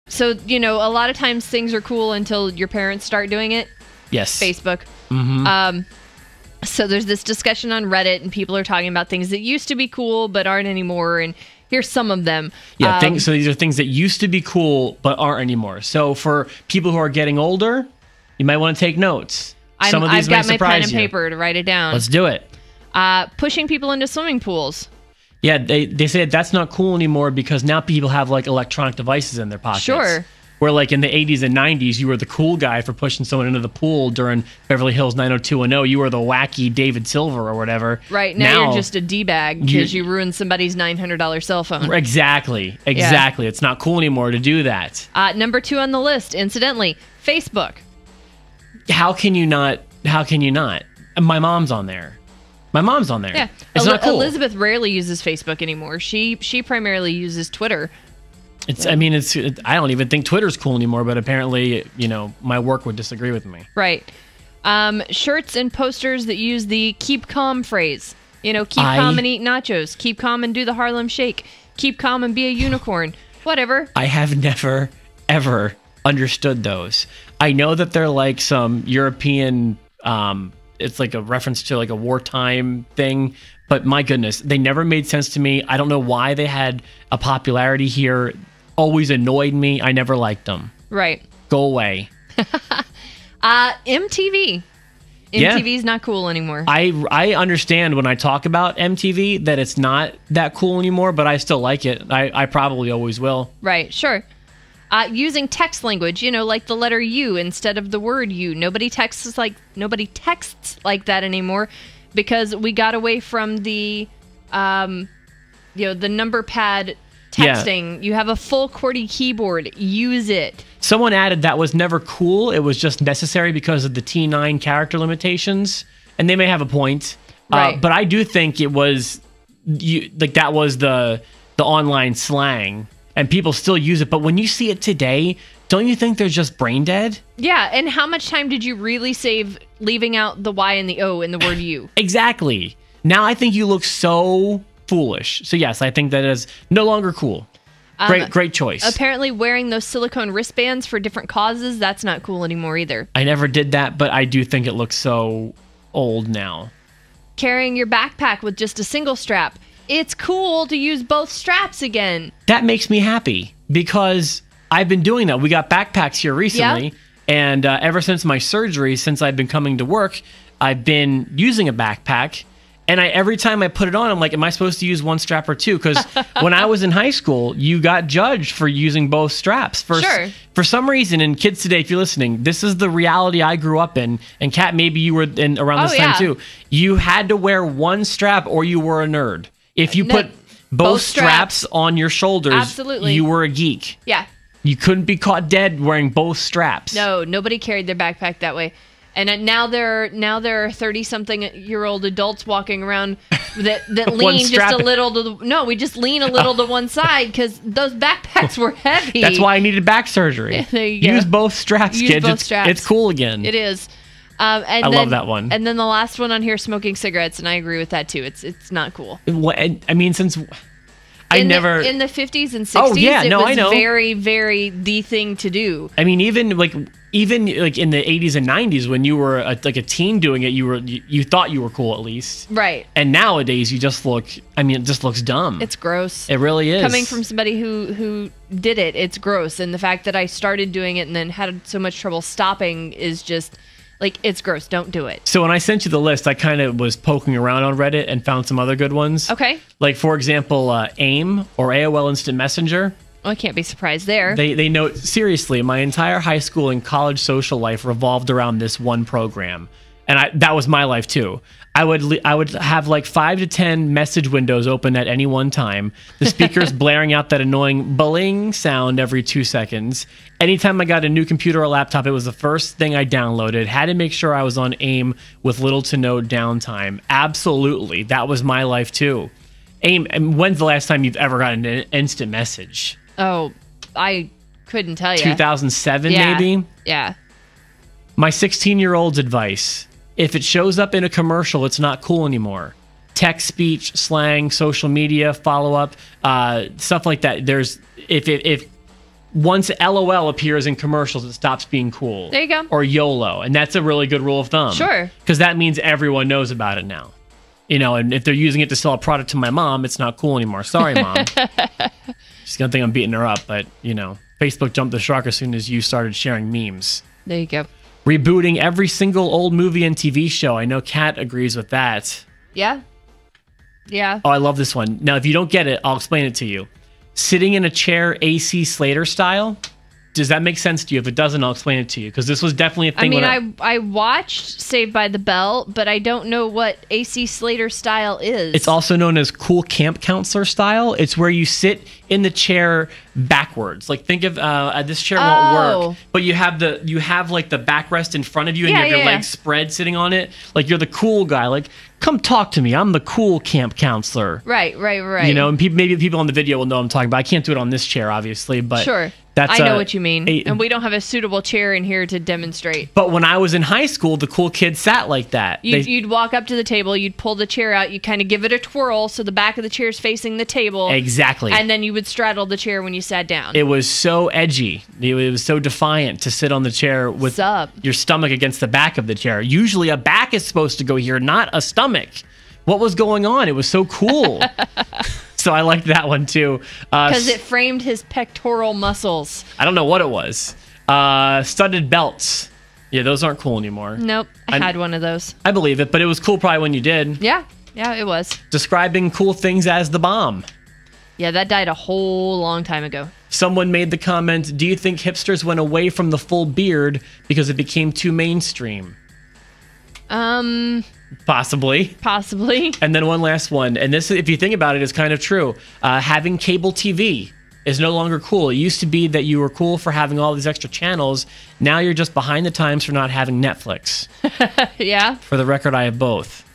So, you know, a lot of times things are cool until your parents start doing it. Yes. Facebook. Mm-hmm. So there's this discussion on Reddit, and people are talking about things that used to be cool but aren't anymore, and here's some of them. Yeah, so these are things that used to be cool but aren't anymore. So for people who are getting older, you might want to take notes. Some of these I've got may my pen surprise and you. paper to write it down. Let's do it. Pushing people into swimming pools. Yeah, they say that's not cool anymore because now people have like electronic devices in their pockets. Sure. Where like in the 80s and 90s, you were the cool guy for pushing someone into the pool during Beverly Hills 90210. You were the wacky David Silver or whatever. Right. Now you're just a D-bag because you ruined somebody's $900 cell phone. Exactly. Yeah. It's not cool anymore to do that. Number 2 on the list, incidentally, Facebook. How can you not? My mom's on there. Yeah. It's not cool. Elizabeth rarely uses Facebook anymore. She primarily uses Twitter. I don't even think Twitter's cool anymore, but apparently, you know, my work would disagree with me. Right. Shirts and posters that use the keep calm phrase. You know, keep calm and eat nachos. Keep calm and do the Harlem Shake. Keep calm and be a unicorn. Whatever. I have never, ever understood those. I know that they're like some European, it's like a reference to like a wartime thing, but my goodness, they never made sense to me. I don't know why they had a popularity here. Always annoyed me. I never liked them. Right. Go away. MTV. MTV's not cool anymore. I understand when I talk about MTV that it's not that cool anymore, but I still like it. I probably always will. Right, sure. Using text language, you know, like the letter U instead of the word you. Nobody texts like that anymore because we got away from the the number pad texting. Yeah. You have a full QWERTY keyboard. Use it. Someone added that was never cool. It was just necessary because of the T9 character limitations, and they may have a point. Right. But I do think it was that was the online slang, and people still use it. But when you see it today, don't you think they're just brain dead? Yeah. And how much time did you really save leaving out the Y and the O in the word you? Exactly. Now I think you look so foolish. So yes, I think that is no longer cool. Great choice. Apparently wearing those silicone wristbands for different causes, that's not cool anymore either. I never did that, but I do think it looks so old now. Carrying your backpack with just a single strap. It's cool to use both straps again. That makes me happy because I've been doing that. We got backpacks here recently, and ever since my surgery, since I've been coming to work, I've been using a backpack. And every time I put it on, I'm like, am I supposed to use one strap or two? Because when I was in high school, you got judged for using both straps. Sure. For some reason, and kids today, if you're listening, this is the reality I grew up in. And Kat, maybe you were around this time too. You had to wear one strap or you were a nerd. If you put both straps on your shoulders, absolutely, you were a geek. Yeah. You couldn't be caught dead wearing both straps. No, nobody carried their backpack that way. And now there are 30-something-year-old adults walking around that lean just a little to we just lean a little to one side because those backpacks were heavy. That's why I needed back surgery. Yeah, there you go. Use both straps, kids. It's cool again. It is. I love that one. And then the last one on here, smoking cigarettes, and I agree with that too. It's not cool. I mean, since in the 50s and 60s, it was very, very the thing to do. I mean, even like in the 80s and 90s when you were a teen doing it, you thought you were cool at least. Right. And nowadays you just look, it just looks dumb. It's gross. It really is. Coming from somebody who did it, it's gross. And the fact that I started doing it and then had so much trouble stopping is just it's gross. Don't do it. So when I sent you the list, I kind of was poking around on Reddit and found some other good ones. Okay. Like, for example, AIM or AOL Instant Messenger. Well, I can't be surprised there. They note, seriously, my entire high school and college social life revolved around this one program. And that was my life, too. I would have like 5 to 10 message windows open at any one time. The speakers blaring out that annoying bling sound every 2 seconds. Anytime I got a new computer or laptop, it was the first thing I downloaded. Had to make sure I was on AIM with little to no downtime. Absolutely. That was my life, too. AIM, when's the last time you've ever gotten an instant message? Oh, I couldn't tell you. 2007, maybe? Yeah. My 16-year-old's advice. If it shows up in a commercial, it's not cool anymore. Text, speech, slang, social media, follow-up, stuff like that. If once LOL appears in commercials, it stops being cool. There you go. Or YOLO. And that's a really good rule of thumb. Sure. Because that means everyone knows about it now. You know, and if they're using it to sell a product to my mom, it's not cool anymore. Sorry, Mom. She's going to think I'm beating her up. But, you know, Facebook jumped the shark as soon as you started sharing memes. There you go. Rebooting every single old movie and TV show. I know Kat agrees with that. Yeah. Yeah. Oh, I love this one. Now, if you don't get it, I'll explain it to you. Sitting in a chair, AC Slater style. Does that make sense to you? If it doesn't, I'll explain it to you. Because this was definitely a thing. I watched Saved by the Bell, but I don't know what AC Slater style is. It's also known as cool camp counselor style. It's where you sit in the chair backwards. Like think of this chair won't work, but you have like the backrest in front of you, and you have your legs spread sitting on it. Like you're the cool guy. Like, come talk to me. I'm the cool camp counselor. Right. You know, and maybe people on the video will know what I'm talking about. I can't do it on this chair, obviously, but sure. I know what you mean. And we don't have a suitable chair in here to demonstrate. But when I was in high school, the cool kids sat like that. You'd walk up to the table, you'd pull the chair out, you kind of give it a twirl so the back of the chair is facing the table. Exactly. And then you would straddle the chair when you sat down. It was so edgy. It was so defiant to sit on the chair with your stomach against the back of the chair. Usually a back is supposed to go here, not a stomach. What was going on? It was so cool. So I liked that one too. Because it framed his pectoral muscles. I don't know what it was. Studded belts. Yeah, those aren't cool anymore. Nope. I had one of those. I believe it, but it was cool probably when you did. Yeah, it was. Describing cool things as the bomb. Yeah, that died a whole long time ago. Someone made the comment, do you think hipsters went away from the full beard because it became too mainstream? Possibly. And then one last one, and this, if you think about it, is kind of true. Having cable TV is no longer cool. It used to be that you were cool for having all these extra channels. Now you're just behind the times for not having Netflix. Yeah. For the record, I have both.